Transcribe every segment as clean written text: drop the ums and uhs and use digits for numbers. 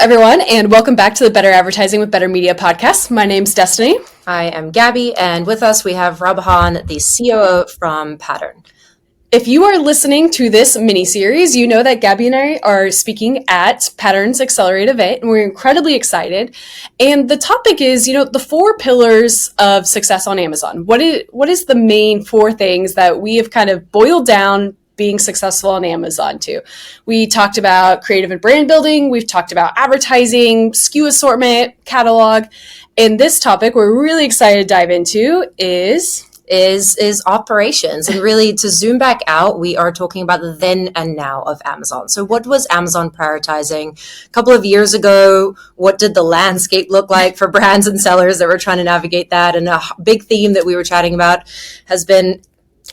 everyone, and welcome back to the Better Advertising with Better Media podcast. My name's Destiny. I am Gabby, and with us we have Rob Hahn, the COO from Pattern. If you are listening to this mini-series, you know that Gabby and I are speaking at Pattern's Accelerate event, and we're incredibly excited. And the topic is, the 4 pillars of success on Amazon. What is the main 4 things that we have kind of boiled down being successful on Amazon to? We talked about creative and brand building. We've talked about advertising, SKU assortment, catalog. And this topic we're really excited to dive into is operations. And really, to zoom back out, we are talking about the then and now of Amazon. So what was Amazon prioritizing a couple of years ago? What did the landscape look like for brands and sellers that were trying to navigate that? And a big theme that we were chatting about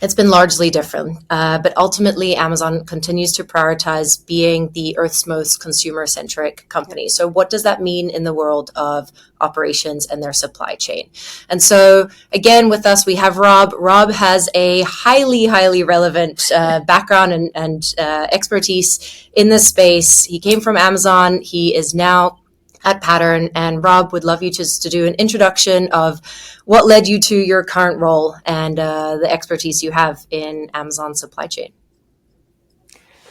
it's been largely different, but ultimately Amazon continues to prioritize being the Earth's most consumer-centric company. So what does that mean in the world of operations and their supply chain? And so again, with us, we have Rob. Rob has a highly, highly relevant background and expertise in this space. He came from Amazon. He is now at Pattern, and Rob, would love you just to do an introduction of what led you to your current role and the expertise you have in Amazon supply chain.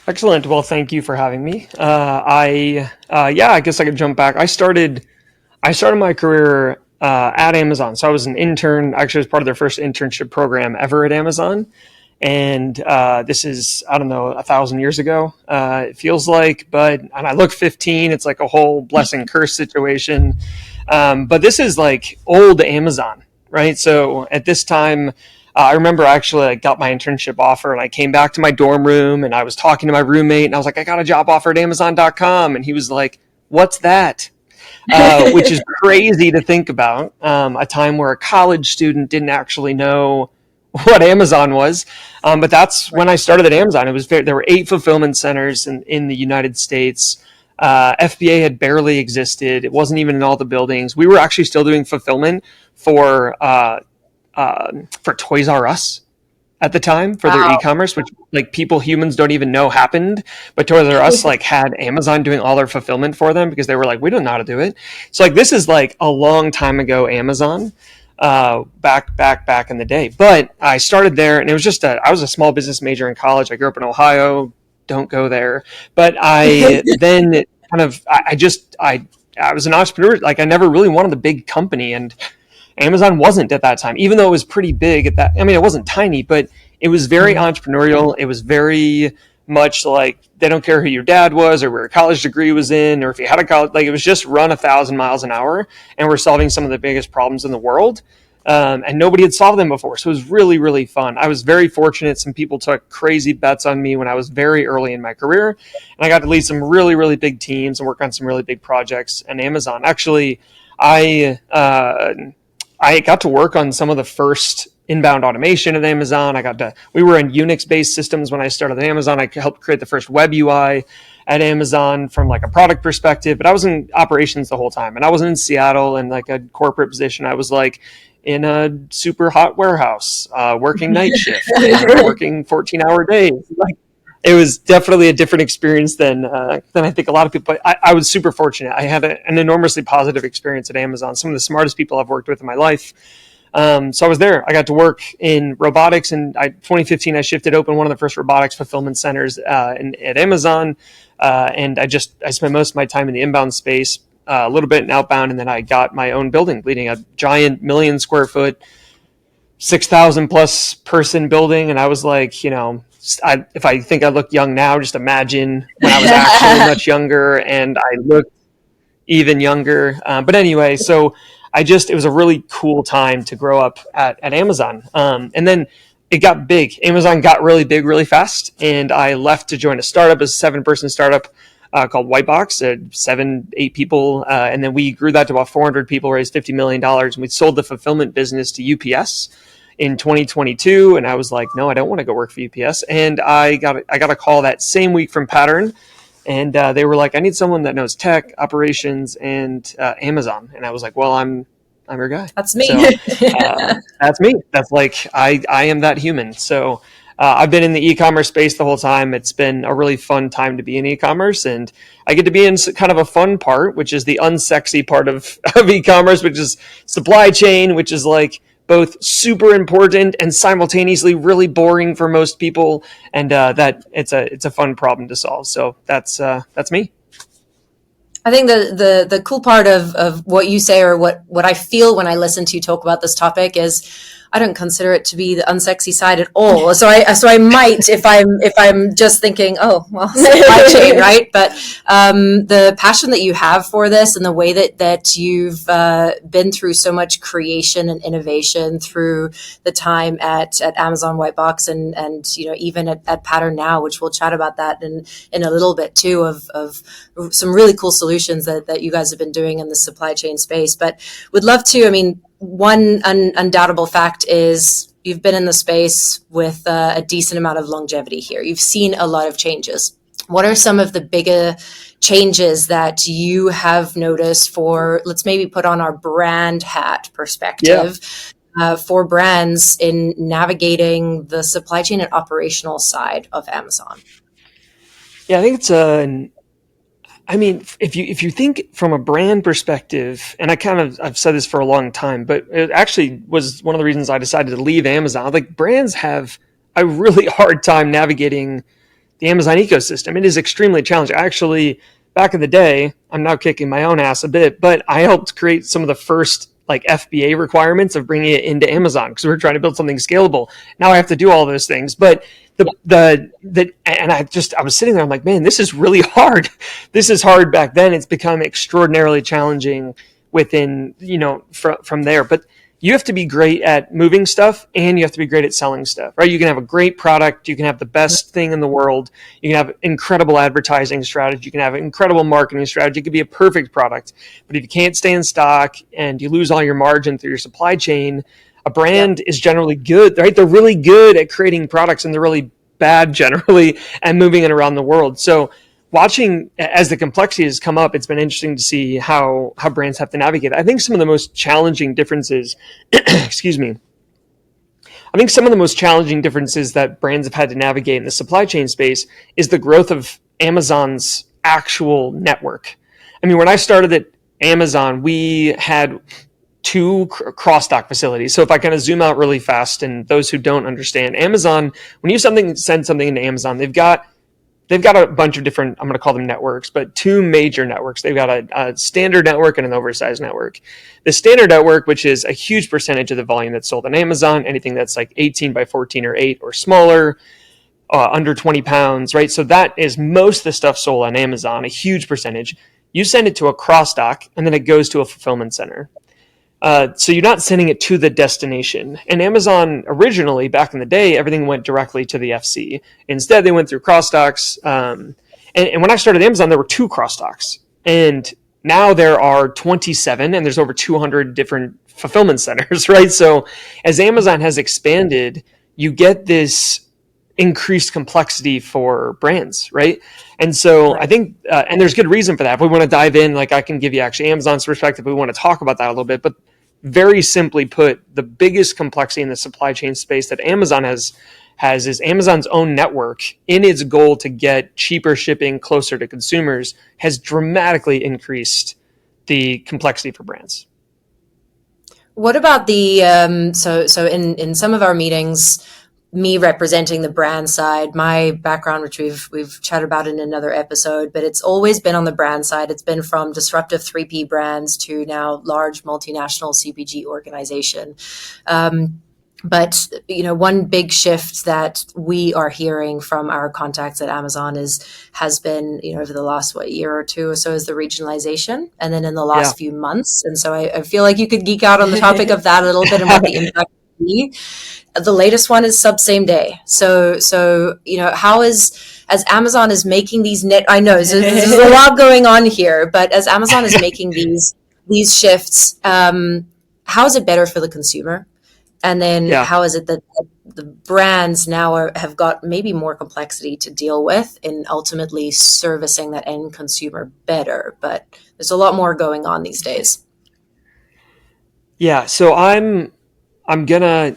Excellent. Well, thank you for having me. I guess I could jump back. I started my career at Amazon. So I was an intern. Actually, I was part of their first internship program ever at Amazon. And this is, 1,000 years ago, it feels like, and I look 15, it's like a whole blessing curse situation. But this is like old Amazon, right? So at this time, I remember actually I got my internship offer and I came back to my dorm room and I was talking to my roommate and I was like, I got a job offer at Amazon.com. And he was like, what's that? Which is crazy to think about. A time where a college student didn't actually know what Amazon was. But that's when I started at Amazon. There were 8 fulfillment centers in the United States. FBA had barely existed. It wasn't even in all the buildings. We were actually still doing fulfillment for Toys R Us at the time for their e-commerce, which humans don't even know happened. But Toys R Us had Amazon doing all their fulfillment for them because they were like, we don't know how to do it. So this is a long time ago Amazon. Back in the day. But I started there and it was I was a small business major in college. I grew up in Ohio. Don't go there. But I then I was an entrepreneur. I never really wanted a big company, and Amazon wasn't at that time, even though it was pretty big at that. I mean, it wasn't tiny, but it was very entrepreneurial. It was very much they don't care who your dad was or where your college degree was in, or if you had a college, it was just run 1,000 miles an hour and we're solving some of the biggest problems in the world. And nobody had solved them before. So it was really, really fun. I was very fortunate. Some people took crazy bets on me when I was very early in my career. And I got to lead some really, really big teams and work on some really big projects at Amazon. Actually, I got to work on some of the first inbound automation at Amazon. We were in Unix-based systems when I started at Amazon. I helped create the first web UI at Amazon from a product perspective, but I was in operations the whole time. And I wasn't in Seattle in a corporate position. I was in a super hot warehouse, working night shift, and working 14-hour days. It was definitely a different experience than I think a lot of people. I was super fortunate. I had an enormously positive experience at Amazon. Some of the smartest people I've worked with in my life. So I was there. I got to work in robotics, and 2015 I shifted open one of the first robotics fulfillment centers at Amazon, and I spent most of my time in the inbound space, a little bit in outbound, and then I got my own building, leading a giant 1 million square foot, 6,000 plus person building, and I was if I think I look young now, just imagine when I was actually much younger, and I looked even younger. But anyway, so it was a really cool time to grow up at Amazon. And then it got big. Amazon got really big really fast, and I left to join a startup, a 7-person startup called Whitebox, 7-8 people. And then we grew that to about 400 people, raised $50 million, and we sold the fulfillment business to UPS in 2022. And I was like, no, I don't want to go work for UPS. And I got a call that same week from Pattern. And they were like, I need someone that knows tech, operations, and Amazon. And I was like, well, I'm your guy. That's me. So, that's me. That's I am that human. So I've been in the e-commerce space the whole time. It's been a really fun time to be in e-commerce, and I get to be in kind of a fun part, which is the unsexy part of e-commerce, which is supply chain, which is like both super important and simultaneously really boring for most people. And that it's a fun problem to solve. So that's me. I think the cool part of what you say, or what I feel when I listen to you talk about this topic, is I don't consider it to be the unsexy side at all. So I might, if I'm just thinking, oh well, supply chain, right? But the passion that you have for this, and the way that you've been through so much creation and innovation through the time at Amazon Whitebox, and even at Pattern now, which we'll chat about that in a little bit too, of some really cool solutions that you guys have been doing in the supply chain space. But would love to, I mean, one undoubtable fact is you've been in the space with a decent amount of longevity here. You've seen a lot of changes. What are some of the bigger changes that you have noticed for, let's maybe put on our brand hat perspective, for brands in navigating the supply chain and operational side of Amazon? Yeah, I think I mean, if you think from a brand perspective, and I've said this for a long time, but it actually was one of the reasons I decided to leave Amazon. Like, brands have a really hard time navigating the Amazon ecosystem. It is extremely challenging. Actually, back in the day, I'm now kicking my own ass a bit, but I helped create some of the first like FBA requirements of bringing it into Amazon because we were trying to build something scalable. Now I have to do all those things, but and I was sitting there. I'm like, man, this is really hard. This is hard back then. It's become extraordinarily challenging within from there. But you have to be great at moving stuff, and you have to be great at selling stuff, right? You can have a great product, you can have the best thing in the world, you can have incredible advertising strategy, you can have an incredible marketing strategy, it could be a perfect product. But if you can't stay in stock and you lose all your margin through your supply chain, a brand is generally good, right? They're really good at creating products, and they're really bad generally at moving it around the world. So watching as the complexity has come up, it's been interesting to see how brands have to navigate. I think some of the most challenging differences, excuse me, I think some of the most challenging differences that brands have had to navigate in the supply chain space is the growth of Amazon's actual network. I mean, when I started at Amazon, we had two cross-dock facilities. So if I kind of zoom out really fast, and those who don't understand, Amazon, when you send something into Amazon, they've got a bunch of different, I'm going to call them networks, but two major networks. They've got a standard network and an oversized network. The standard network, which is a huge percentage of the volume that's sold on Amazon, anything that's like 18 by 14 or 8 or smaller, under 20 pounds, right? So that is most of the stuff sold on Amazon, a huge percentage. You send it to a cross dock, and then it goes to a fulfillment center. So you're not sending it to the destination. And Amazon originally, back in the day, everything went directly to the FC. Instead, they went through crossdocks. And when I started Amazon, there were two crossdocks. And now there are 27, and there's over 200 different fulfillment centers, right? So as Amazon has expanded, you get this increased complexity for brands, right? And so I think, and there's good reason for that. If we want to dive in, like I can give you actually Amazon's perspective. We want to talk about that a little bit, but very simply put, the biggest complexity in the supply chain space that Amazon has is Amazon's own network, in its goal to get cheaper shipping closer to consumers, has dramatically increased the complexity for brands. What about the so in some of our meetings, me representing the brand side, my background, which we've chatted about in another episode, but it's always been on the brand side. It's been from disruptive 3P brands to now large multinational CPG organization. But one big shift that we are hearing from our contacts at Amazon has been over the last year or two or so, is the regionalization, and then in the last few months. And so I feel like you could geek out on the topic of that a little bit and what the impact would be. The latest one is sub same day. So how as Amazon is making these I know there's a lot going on here, but as Amazon is making these shifts, how is it better for the consumer? And then how is it that the brands now have got maybe more complexity to deal with in ultimately servicing that end consumer better? But there's a lot more going on these days. Yeah, so I'm gonna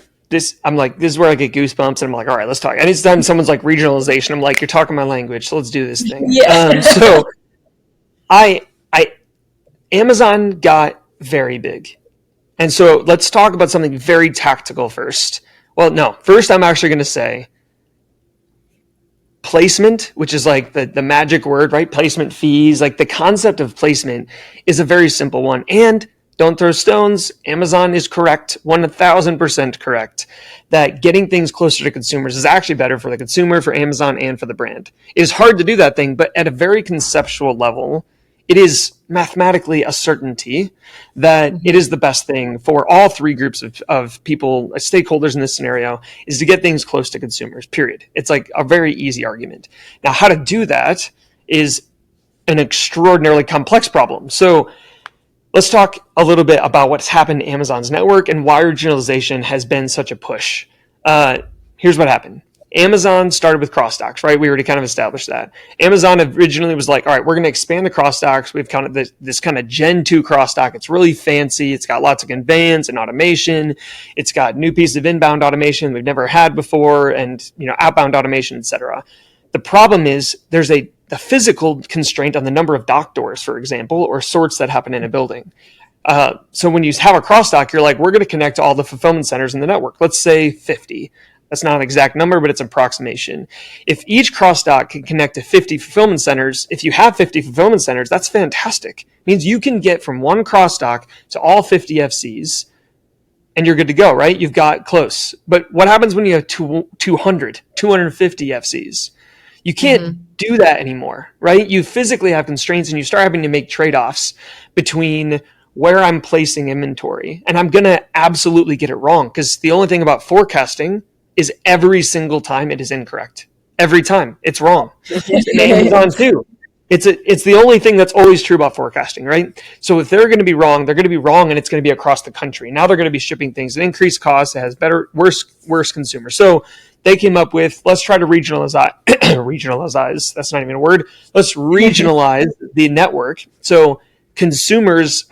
I'm like, this is where I get goosebumps, and I'm like, all right, let's talk. Anytime someone's like regionalization, I'm like, you're talking my language, so let's do this thing. Yeah. So I Amazon got very big, and so let's talk about something very tactical first. Well, no, first I'm actually going to say placement, which is like the magic word, right? Placement fees, like the concept of placement is a very simple one. And don't throw stones. Amazon is correct, 1000% correct, that getting things closer to consumers is actually better for the consumer, for Amazon, and for the brand. It is hard to do that thing, but at a very conceptual level, it is mathematically a certainty that it is the best thing for all three groups of people, stakeholders in this scenario, is to get things close to consumers, period. It's like a very easy argument. Now, how to do that is an extraordinarily complex problem. So let's talk a little bit about what's happened to Amazon's network and why regionalization has been such a push. Here's what happened. Amazon started with cross docks, right? We already kind of established that. Amazon originally was like, all right, we're going to expand the cross docks. We've kind of this kind of Gen 2 cross dock. It's really fancy. It's got lots of conveyance and automation. It's got new pieces of inbound automation we've never had before, and outbound automation, etc. The problem is there's the physical constraint on the number of dock doors, for example, or sorts that happen in a building. So when you have a cross dock, you're like, we're going to connect to all the fulfillment centers in the network. Let's say 50. That's not an exact number, but it's an approximation. If each cross dock can connect to 50 fulfillment centers, if you have 50 fulfillment centers, that's fantastic. It means you can get from one cross dock to all 50 FCs, and you're good to go, right? You've got close. But what happens when you have 200, 250 FCs? You can't do that anymore, right? You physically have constraints, and you start having to make trade-offs between where I'm placing inventory. And I'm going to absolutely get it wrong, because the only thing about forecasting is every single time it is incorrect. Every time it's wrong. And Amazon too. It's the only thing that's always true about forecasting, right? So if they're going to be wrong, they're going to be wrong, and it's going to be across the country. Now they're going to be shipping things at increased costs. It has worse consumers. So they came up with, let's try to regionalize. That's not even a word. Let's regionalize the network. So sellers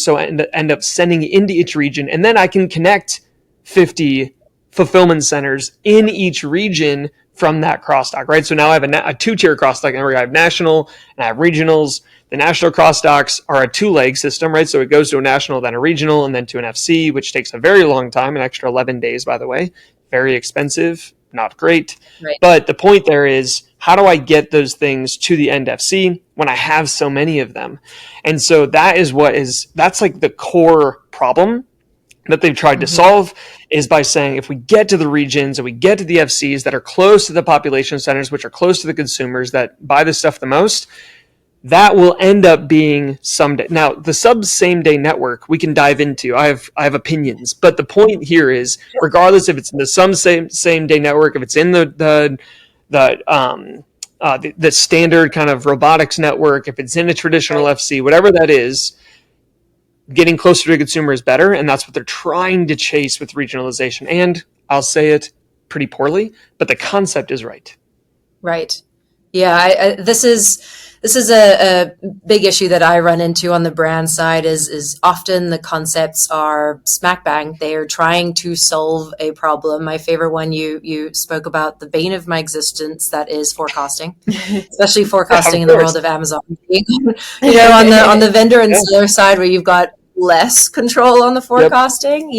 end up sending into each region, and then I can connect 50 fulfillment centers in each region from that crossdock, right? So now I have a two-tier crossdock network. I have national and I have regionals. The national crossdocks are a two-leg system, right? So it goes to a national, then a regional, and then to an FC, which takes a very long time, an extra 11 days, by the way. Very expensive, not great. Right. But the point there is, how do I get those things to the end FC when I have so many of them? And so that's like the core problem that they've tried to solve, is by saying, if we get to the regions and we get to the FCs that are close to the population centers, which are close to the consumers that buy this stuff the most, that will end up being someday. Now, the same day network we can dive into. I have opinions, but the point here is, regardless if it's in the same day network, if it's in the standard kind of robotics network, if it's in a traditional FC, whatever that is, getting closer to consumer is better, and that's what they're trying to chase with regionalization. And I'll say it pretty poorly, but the concept is right. Right. Yeah. This is a big issue that I run into on the brand side. Is often the concepts are smack bang. They are trying to solve a problem. My favorite one, you spoke about, the bane of my existence, that is forecasting, especially forecasting in the world of Amazon. On the vendor and seller side, where you've got less control on the forecasting,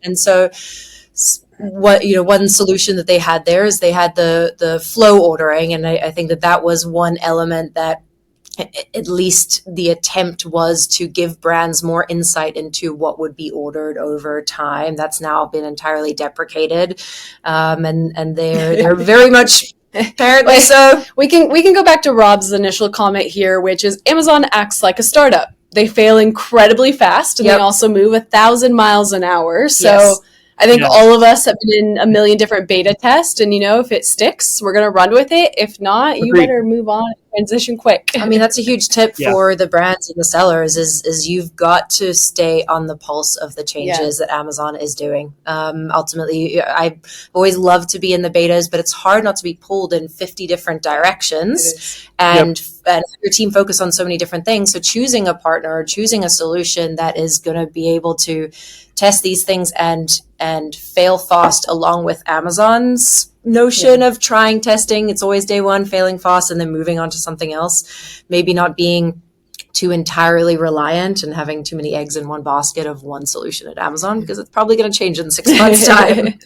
and so one solution that they had there is they had the flow ordering, and I think that was one element that at least the attempt was to give brands more insight into what would be ordered over time. That's now been entirely deprecated, and they're very much. Apparently so. We can go back to Rob's initial comment here, which is Amazon acts like a startup. They fail incredibly fast, and they also move 1,000 miles an hour. So I think all of us have been in a million different beta tests, and if it sticks, we're going to run with it. If not, you better move on, transition quick. I mean, that's a huge tip for the brands and the sellers is you've got to stay on the pulse of the changes that Amazon is doing. Ultimately, I always love to be in the betas, but it's hard not to be pulled in 50 different directions and your team focus on so many different things. So choosing a partner, choosing a solution that is going to be able to test these things and fail fast, along with Amazon's notion of trying testing. It's always day one, failing fast, and then moving on to something else. Maybe not being too entirely reliant and having too many eggs in one basket of one solution at Amazon, because it's probably going to change in 6 months' time.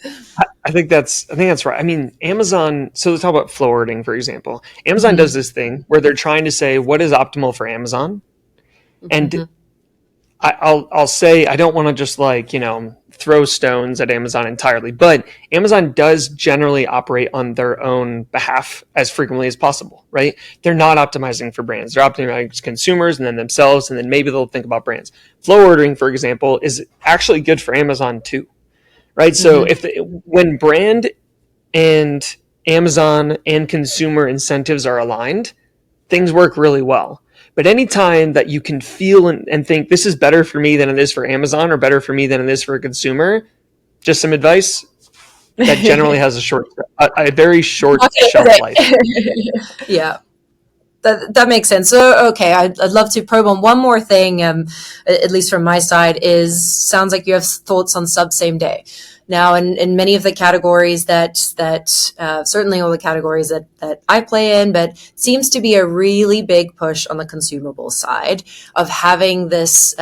I think that's right. I mean, Amazon. So let's talk about flow ordering, for example. Amazon does this thing where they're trying to say what is optimal for Amazon, and I'll say I don't want to just throw stones at Amazon entirely, but Amazon does generally operate on their own behalf as frequently as possible, right? They're not optimizing for brands. They're optimizing for consumers and then themselves, and then maybe they'll think about brands. Flow ordering, for example, is actually good for Amazon too, right? So when brand and Amazon and consumer incentives are aligned, things work really well. But anytime that you can feel and think this is better for me than it is for Amazon, or better for me than it is for a consumer, just some advice that generally has a very short shelf life. Yeah. That makes sense. So, okay, I'd love to probe on one more thing, at least from my side, sounds like you have thoughts on sub same day. Now, in many of the categories that certainly all the categories that I play in, but seems to be a really big push on the consumable side of having this,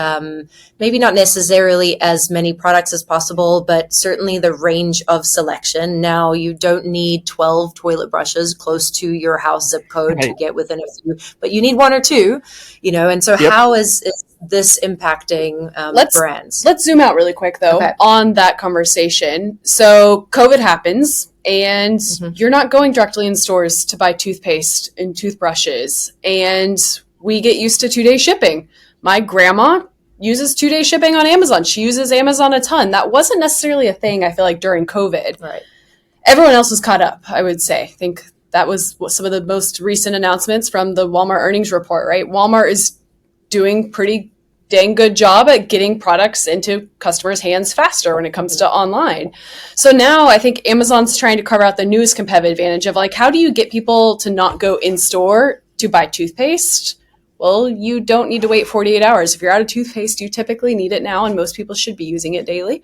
maybe not necessarily as many products as possible, but certainly the range of selection. Now, you don't need 12 toilet brushes close to your house zip code to get within a few, but you need one or two, and so how is this impacting brands? Let's zoom out really quick, though, on that conversation. So COVID happens, and you're not going directly in stores to buy toothpaste and toothbrushes, and we get used to 2-day shipping. My grandma uses 2-day shipping on Amazon. She uses Amazon a ton. That wasn't necessarily a thing, I feel like, during COVID. Right. Everyone else was caught up, I would say. I think that was some of the most recent announcements from the Walmart earnings report, right? Walmart is doing pretty dang good job at getting products into customers' hands faster when it comes to online. So now I think Amazon's trying to carve out the newest competitive advantage of how do you get people to not go in store to buy toothpaste? Well, you don't need to wait 48 hours. If you're out of toothpaste, you typically need it now, and most people should be using it daily.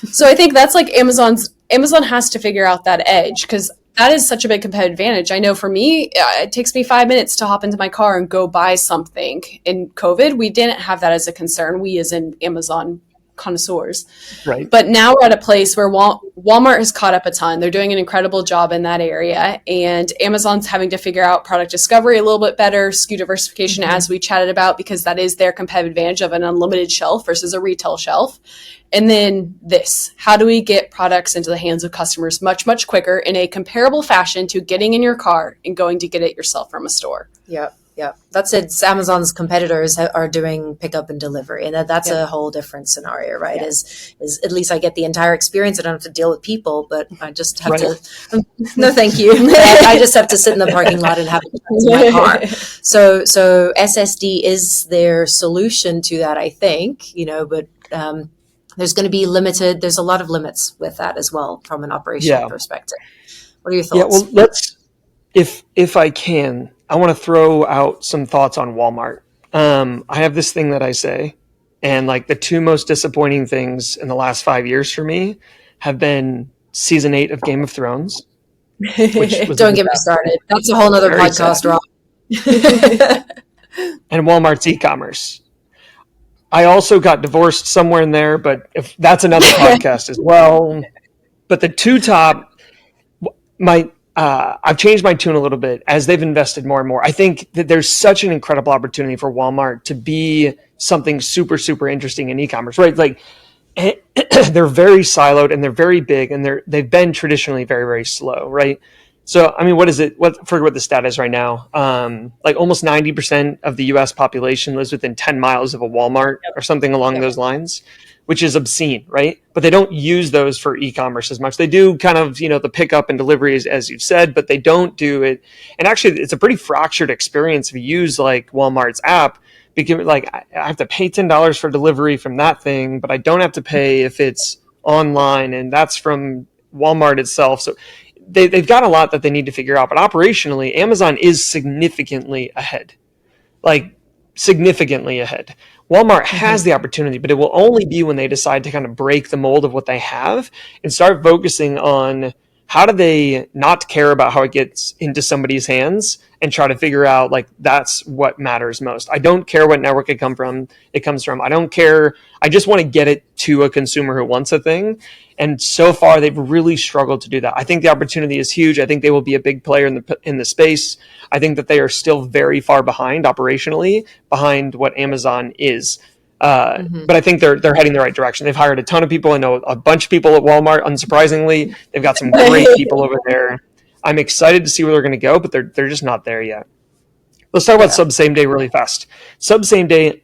So I think that's Amazon has to figure out that edge, because that is such a big competitive advantage. I know for me, it takes me 5 minutes to hop into my car and go buy something. In COVID, we didn't have that as a concern. We, as in Amazon connoisseurs. Right. But now we're at a place where Walmart has caught up a ton. They're doing an incredible job in that area. And Amazon's having to figure out product discovery a little bit better, SKU diversification, as we chatted about, because that is their competitive advantage of an unlimited shelf versus a retail shelf. And then how do we get products into the hands of customers much, much quicker in a comparable fashion to getting in your car and going to get it yourself from a store? Yep. Yeah, that's it. Amazon's competitors are doing pickup and delivery, and that's a whole different scenario, right? Is at least I get the entire experience. I don't have to deal with people, but I just have to. No, thank you. I just have to sit in the parking lot and have it in my car. So SSD is their solution to that, I think. But there's going to be limited. There's a lot of limits with that as well from an operational perspective. What are your thoughts? Yeah, well, let's. If I can, I want to throw out some thoughts on Walmart. I have this thing that I say, and the two most disappointing things in the last 5 years for me have been season 8 of Game of Thrones. Don't get me started. That's a whole other podcast, Rob. And Walmart's e-commerce. I also got divorced somewhere in there, but if that's another podcast as well. But the two top, I've changed my tune a little bit as they've invested more and more. I think that there's such an incredible opportunity for Walmart to be something super, super interesting in e-commerce, right? They're very siloed and they're very big, and they've been traditionally very, very slow, right? So, I mean, what is it? Forget what the stat is right now. Almost 90% of the U.S. population lives within 10 miles of a Walmart or something along those lines, which is obscene, right? But they don't use those for e-commerce as much. They do kind of, the pickup and deliveries, as you've said, but they don't do it. And actually, it's a pretty fractured experience if you use Walmart's app, because I have to pay $10 for delivery from that thing, but I don't have to pay if it's online, and that's from Walmart itself. So they've got a lot that they need to figure out. But operationally, Amazon is significantly ahead. Significantly ahead. Walmart Mm-hmm. has the opportunity, but it will only be when they decide to kind of break the mold of what they have and start focusing on how do they not care about how it gets into somebody's hands and try to figure out like that's what matters most. I don't care what network it comes from. I don't care. I just want to get it to a consumer who wants a thing. And so far they've really struggled to do that. I think the opportunity is huge. I think they will be a big player in the space. I think that they are still very far behind operationally behind what Amazon is. Mm-hmm. But I think they're heading the right direction. They've hired a ton of people. I know a bunch of people at Walmart. Unsurprisingly, they've got some great people over there. I'm excited to see where they're going to go, but they're just not there yet. Let's talk about Yeah. sub same day really fast. Sub same day,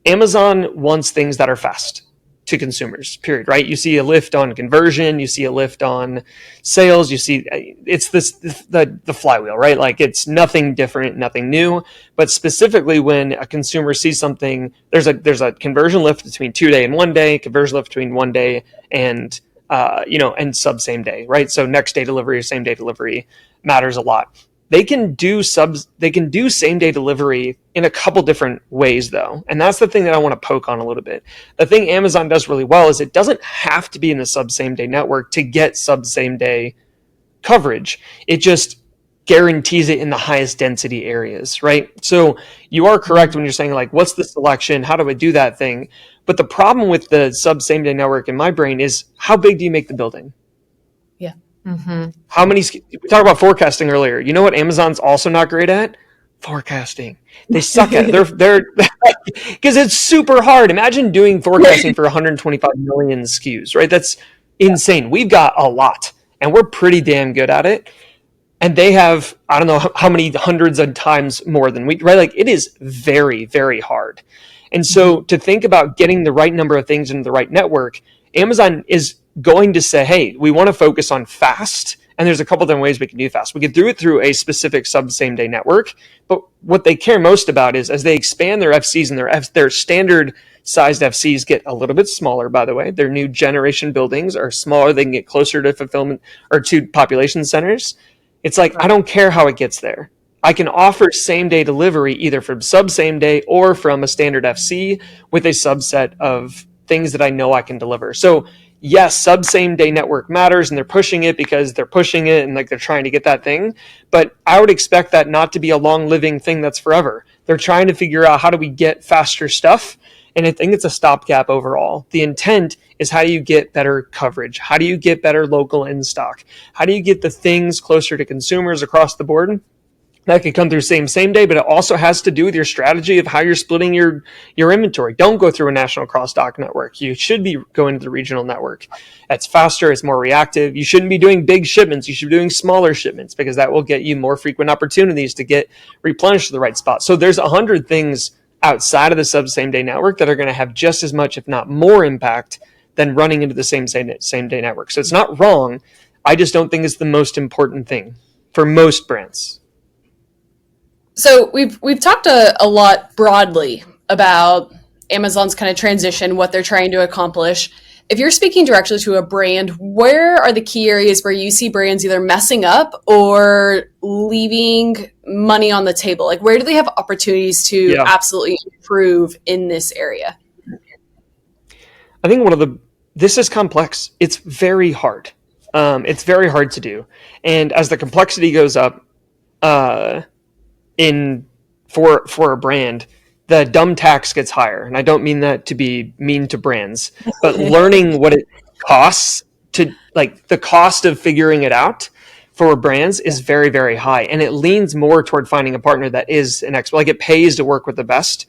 Amazon wants things that are fast to consumers, period, right? You see a lift on conversion, you see a lift on sales, you see it's the flywheel, right? Like it's nothing different, nothing new, but specifically when a consumer sees something, there's a conversion lift between 2 day and 1 day, conversion lift between 1 day and and sub same day, right? So next day delivery or same day delivery matters a lot. They can do same day delivery in a couple different ways though. And that's the thing that I want to poke on a little bit. The thing Amazon does really well is it doesn't have to be in the sub same day network to get sub same day coverage. It just guarantees it in the highest density areas, right? So you are correct when you're saying like what's the selection? How do I do that thing? But the problem with the sub same day network in my brain is how big do you make the building? Yeah. Mm-hmm. How many? We talked about forecasting earlier. You know what Amazon's also not great at? Forecasting. They suck at it. They're because it's super hard. Imagine doing forecasting for 125 million SKUs, right? That's insane. We've got a lot, and we're pretty damn good at it. And they have I don't know how many hundreds of times more than we, right? Like it is very very hard. And so to think about getting the right number of things into the right network, Amazon is going to say, hey, we want to focus on fast. And there's a couple different ways we can do fast. We can do it through a specific sub same day network. But what they care most about is as they expand their FCs and their standard sized FCs get a little bit smaller, by the way, their new generation buildings are smaller. They can get closer to fulfillment or to population centers. It's like, I Right. don't care how it gets there. I can offer same day delivery either from sub same day or from a standard FC with a subset of things that I know I can deliver. So yes, sub same day network matters and they're pushing it because they're pushing it and like they're trying to get that thing. But I would expect that not to be a long living thing that's forever. They're trying to figure out how do we get faster stuff. And I think it's a stopgap overall. The intent is how do you get better coverage? How do you get better local in stock? How do you get the things closer to consumers across the board? That could come through same day, but it also has to do with your strategy of how you're splitting your inventory. Don't go through a national cross dock network. You should be going to the regional network. It's faster, it's more reactive. You shouldn't be doing big shipments. You should be doing smaller shipments because that will get you more frequent opportunities to get replenished to the right spot. So there's 100 things outside of the sub same day network that are going to have just as much, if not more, impact than running into the same day network. So it's not wrong. I just don't think it's the most important thing for most brands. So we've talked a lot broadly about Amazon's kind of transition, what they're trying to accomplish. If you're speaking directly to a brand, where are the key areas where you see brands either messing up or leaving money on the table? Like where do they have opportunities to Yeah. absolutely improve in this area? I think this is complex. It's very hard. It's very hard to do. And as the complexity goes up, uh, in for a brand, the dumb tax gets higher. And I don't mean that to be mean to brands, but learning what it costs to like the cost of figuring it out for brands is very, very high. And it leans more toward finding a partner that is an expert. Like it pays to work with the best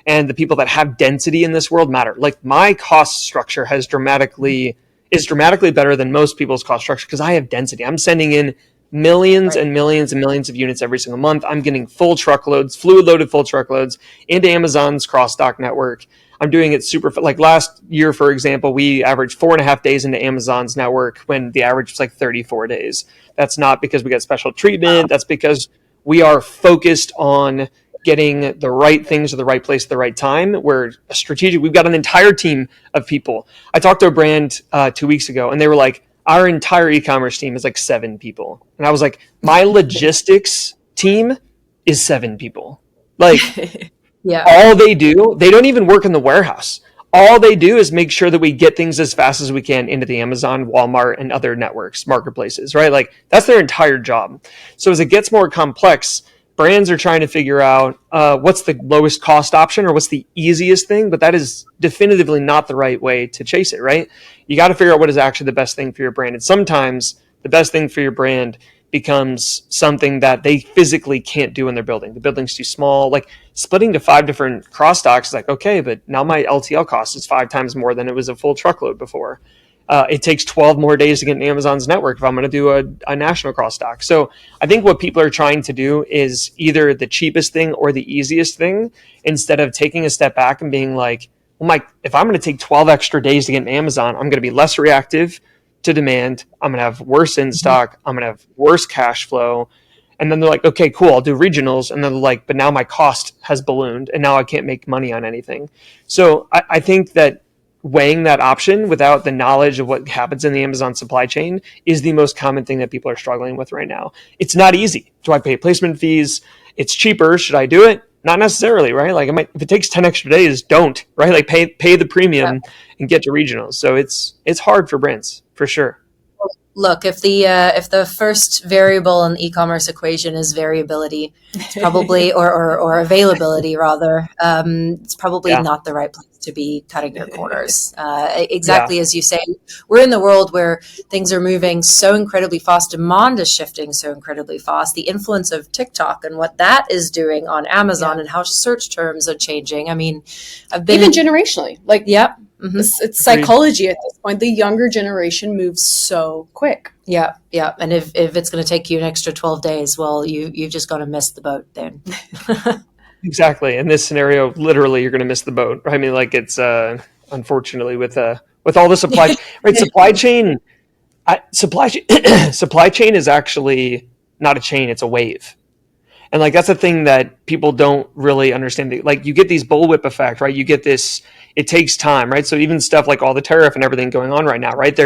and the people that have density in this world matter. Like my cost structure is dramatically better than most people's cost structure because I have density. I'm sending in millions Right. and millions and millions of units every single month. I'm getting full truckloads, fluid loaded full truckloads into Amazon's cross dock network. I'm doing it super like last year, for example, we averaged 4.5 days into Amazon's network when the average was like 34 days. That's not because we got special treatment. That's because we are focused on getting the right things to the right place at the right time. We're strategic. We've got an entire team of people. I talked to a brand 2 weeks ago, and they were like, "Our entire e-commerce team is like 7 people," and I was like, "My logistics team is 7 people." Like Yeah. All they do, they don't even work in the warehouse. All they do is make sure that we get things as fast as we can into the Amazon, Walmart, and other networks, marketplaces, right? Like that's their entire job. So as it gets more complex, brands are trying to figure out what's the lowest cost option or what's the easiest thing, but that is definitively not the right way to chase it, right? You got to figure out what is actually the best thing for your brand. And sometimes the best thing for your brand becomes something that they physically can't do in their building. The building's too small. Like splitting to 5 different cross docks is like, okay, but now my LTL cost is 5 times more than it was a full truckload before. It takes 12 more days to get in Amazon's network if I'm going to do a national cross dock. So I think what people are trying to do is either the cheapest thing or the easiest thing, instead of taking a step back and being like, well, Mike, if I'm going to take 12 extra days to get in Amazon, I'm going to be less reactive to demand. I'm going to have worse in stock. I'm going to have worse cash flow. And then they're like, okay, cool, I'll do regionals. And then they're like, but now my cost has ballooned and now I can't make money on anything. So I think that weighing that option without the knowledge of what happens in the Amazon supply chain is the most common thing that people are struggling with right now. It's not easy. Do I pay placement fees? It's cheaper. Should I do it? Not necessarily, right? Like if it takes 10 extra days, don't, right? Like pay the premium and get to regionals. So it's hard for brands for sure. Look, if the first variable in the e-commerce equation is variability, it's probably or availability rather, it's probably not the right place to be cutting your corners. Exactly as you say, we're in the world where things are moving so incredibly fast. Demand is shifting so incredibly fast. The influence of TikTok and what that is doing on Amazon and how search terms are changing. I mean, I've been even generationally, like Mm-hmm. It's psychology at this point. The younger generation moves so quick. Yeah. And if it's going to take you an extra 12 days, well, you've just got to miss the boat then. Exactly. In this scenario, literally, you're going to miss the boat. I mean, like it's unfortunately with all the supply right supply chain is actually not a chain; it's a wave. And like that's a thing that people don't really understand. Like you get these bullwhip effect, right? You get this. It takes time, right? So even stuff like all the tariff and everything going on right now, right?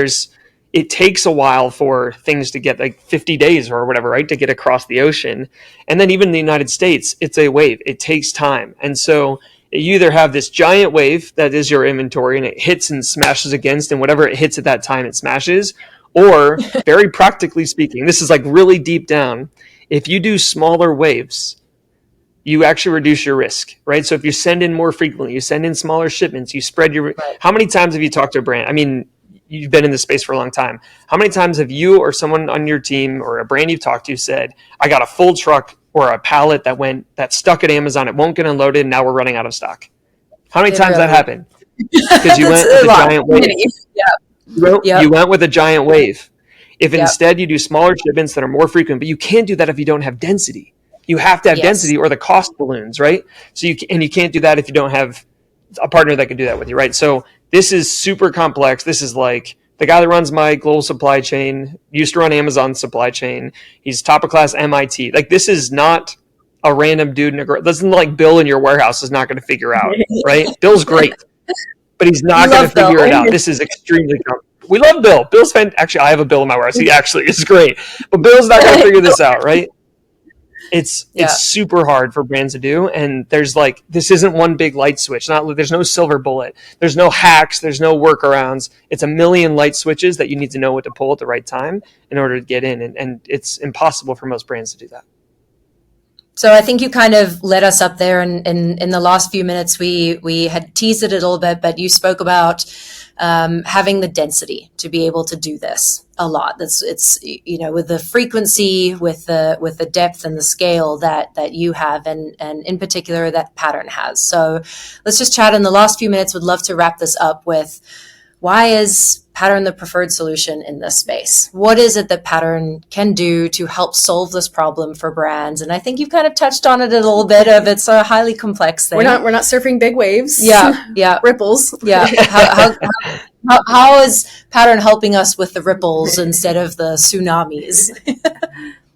It takes a while for things to get like 50 days or whatever, right? To get across the ocean. And then even in the United States, it's a wave. It takes time. And so you either have this giant wave that is your inventory and it hits and smashes against, and whatever it hits at that time, it smashes. Or very practically speaking, this is like really deep down. If you do smaller waves, you actually reduce your risk, right? So if you send in more frequently, you send in smaller shipments, you spread your. Right. How many times have you talked to a brand? I mean, you've been in this space for a long time. How many times have you or someone on your team or a brand you've talked to said, I got a full truck or a pallet that stuck at Amazon, it won't get unloaded, and now we're running out of stock? How many times that happened? Because you went with a giant wave. You went with a giant wave. If instead you do smaller shipments that are more frequent, but you can't do that if you don't have density. You have to have density or the cost balloons, right? So you can't do that if you don't have a partner that can do that with you, right? So this is super complex. This is like the guy that runs my global supply chain used to run Amazon's supply chain. He's top of class MIT. Like this is not a random dude this isn't like Bill in your warehouse is not going to figure out, right? Bill's great, but he's not going to figure it out. This is extremely complex. We love Bill. Bill's fantastic. Actually, I have a Bill in my warehouse. He actually is great, but Bill's not going to figure this out, right? It's super hard for brands to do, and there's like this isn't one big light switch. There's no silver bullet. There's no hacks. There's no workarounds. It's a million light switches that you need to know what to pull at the right time in order to get in, and it's impossible for most brands to do that. So I think you kind of led us up there, and in the last few minutes we had teased it a little bit, but you spoke about having the density to be able to do this a lot. It's with the frequency, with the depth and the scale that you have, and in particular that Pattern has. So let's just chat in the last few minutes. Would love to wrap this up with why is Pattern the preferred solution in this space? What is it that Pattern can do to help solve this problem for brands? And I think you've kind of touched on it a little bit. It's a highly complex thing. We're not surfing big waves. Yeah, ripples. Yeah. How is Pattern helping us with the ripples instead of the tsunamis?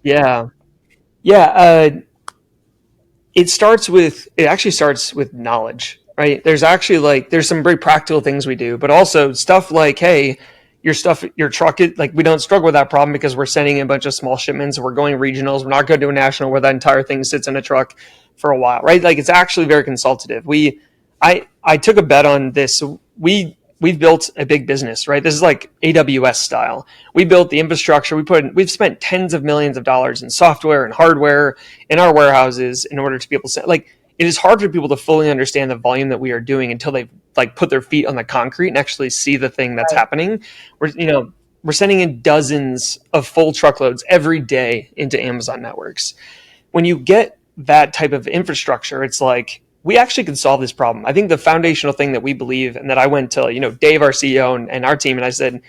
Yeah. It actually starts with knowledge. Right. There's some very practical things we do, but also stuff like, hey, your truck, we don't struggle with that problem because we're sending in a bunch of small shipments. We're going regionals. We're not going to a national where that entire thing sits in a truck for a while, right? Like it's actually very consultative. I took a bet on this. So we've built a big business, right? This is like AWS style. We built the infrastructure. We've spent tens of millions of dollars in software and hardware in our warehouses in order to be able to like. It is hard for people to fully understand the volume that we are doing until they've like put their feet on the concrete and actually see the thing that's happening. We're sending in dozens of full truckloads every day into Amazon networks. When you get that type of infrastructure, it's like we actually can solve this problem. I think the foundational thing that we believe, and that I went to, Dave, our CEO, and our team, and I said,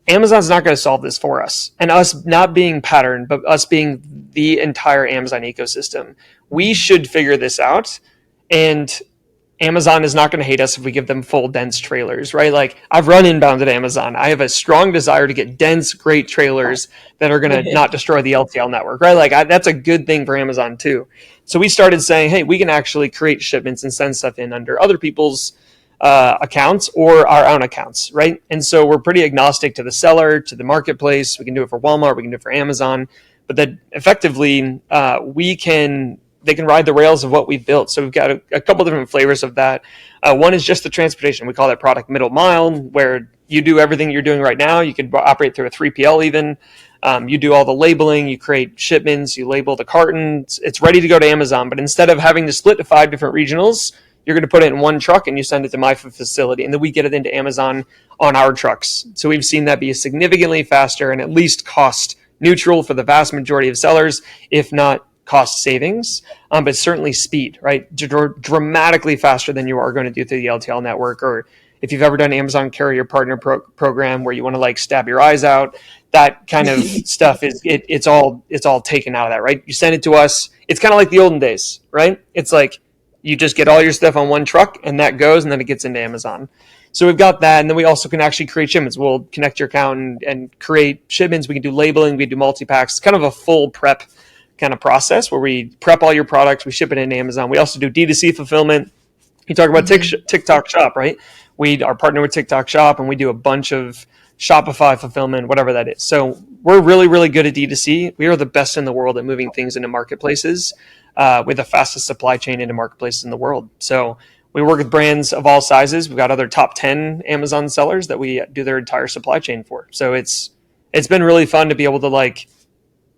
Amazon's not going to solve this for us. And us not being Pattern, but us being the entire Amazon ecosystem, we should figure this out. And Amazon is not going to hate us if we give them full dense trailers, right? Like I've run inbound at Amazon. I have a strong desire to get dense, great trailers that are going to not destroy the LTL network, right? Like that's a good thing for Amazon too. So we started saying, hey, we can actually create shipments and send stuff in under other people's accounts or our own accounts, right? And so we're pretty agnostic to the seller, to the marketplace. We can do it for Walmart, we can do it for Amazon, but that effectively they can ride the rails of what we've built. So we've got a couple different flavors of that. One is just the transportation. We call that product middle mile, where you do everything you're doing right now. You could operate through a 3PL even. You do all the labeling, you create shipments, you label the cartons. It's ready to go to Amazon, but instead of having to split to 5 different regionals, you're going to put it in one truck and you send it to my facility, and then we get it into Amazon on our trucks. So we've seen that be significantly faster and at least cost neutral for the vast majority of sellers, if not cost savings, but certainly speed, right? Dramatically faster than you are going to do through the LTL network. Or if you've ever done Amazon Carrier Partner program where you want to like stab your eyes out, that kind of stuff it's all taken out of that, right? You send it to us. It's kind of like the olden days, right? It's like you just get all your stuff on one truck and that goes, and then it gets into Amazon. So we've got that, and then we also can actually create shipments. We'll connect your account and create shipments. We can do labeling, we can do multi-packs. It's kind of a full prep kind of process where we prep all your products, we ship it into Amazon. We also do D2C fulfillment. You talk about TikTok Shop, right? We are partnered with TikTok Shop, and we do a bunch of Shopify fulfillment, whatever that is. So we're really, really good at D2C. We are the best in the world at moving things into marketplaces with the fastest supply chain into marketplaces in the world. So we work with brands of all sizes. We've got other top 10 Amazon sellers that we do their entire supply chain for. So it's been really fun to be able to like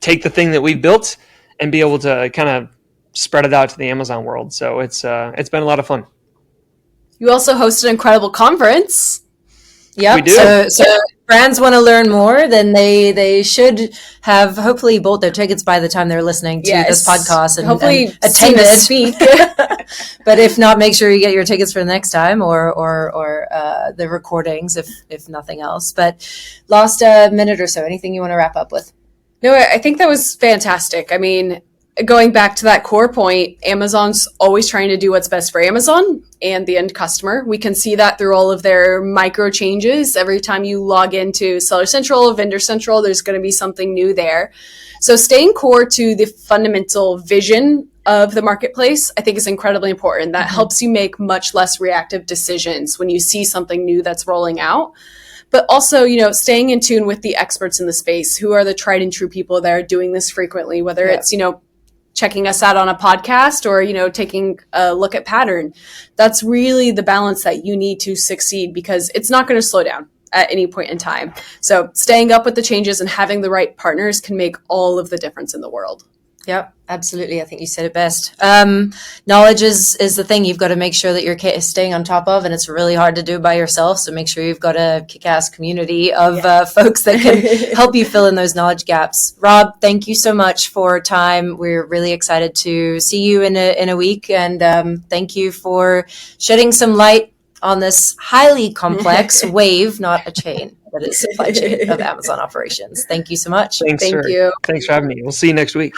take the thing that we built and be able to kind of spread it out to the Amazon world. So it's been a lot of fun. You also host an incredible conference. Yep. We do. So brands want to learn more, then they should have hopefully bought their tickets by the time they're listening to this podcast and hopefully attended. Speak. But if not, make sure you get your tickets for the next time or the recordings if nothing else. But last minute or so, anything you want to wrap up with? No, I think that was fantastic. I mean, going back to that core point, Amazon's always trying to do what's best for Amazon and the end customer. We can see that through all of their micro changes. Every time you log into Seller Central, Vendor Central, there's going to be something new there. So staying core to the fundamental vision of the marketplace, I think is incredibly important. That helps you make much less reactive decisions when you see something new that's rolling out. But also, staying in tune with the experts in the space. Who are the tried and true people that are doing this frequently, whether it's, checking us out on a podcast or, taking a look at Pattern. That's really the balance that you need to succeed, because it's not going to slow down at any point in time. So staying up with the changes and having the right partners can make all of the difference in the world. Yep, absolutely. I think you said it best. Knowledge is the thing you've got to make sure that you're staying on top of, and it's really hard to do by yourself. So make sure you've got a kick-ass community of folks that can help you fill in those knowledge gaps. Rob, thank you so much for time. We're really excited to see you in a week, and thank you for shedding some light on this highly complex wave, not a chain, but it's supply chain of Amazon operations. Thank you so much. Thank you. Thanks for having me. We'll see you next week.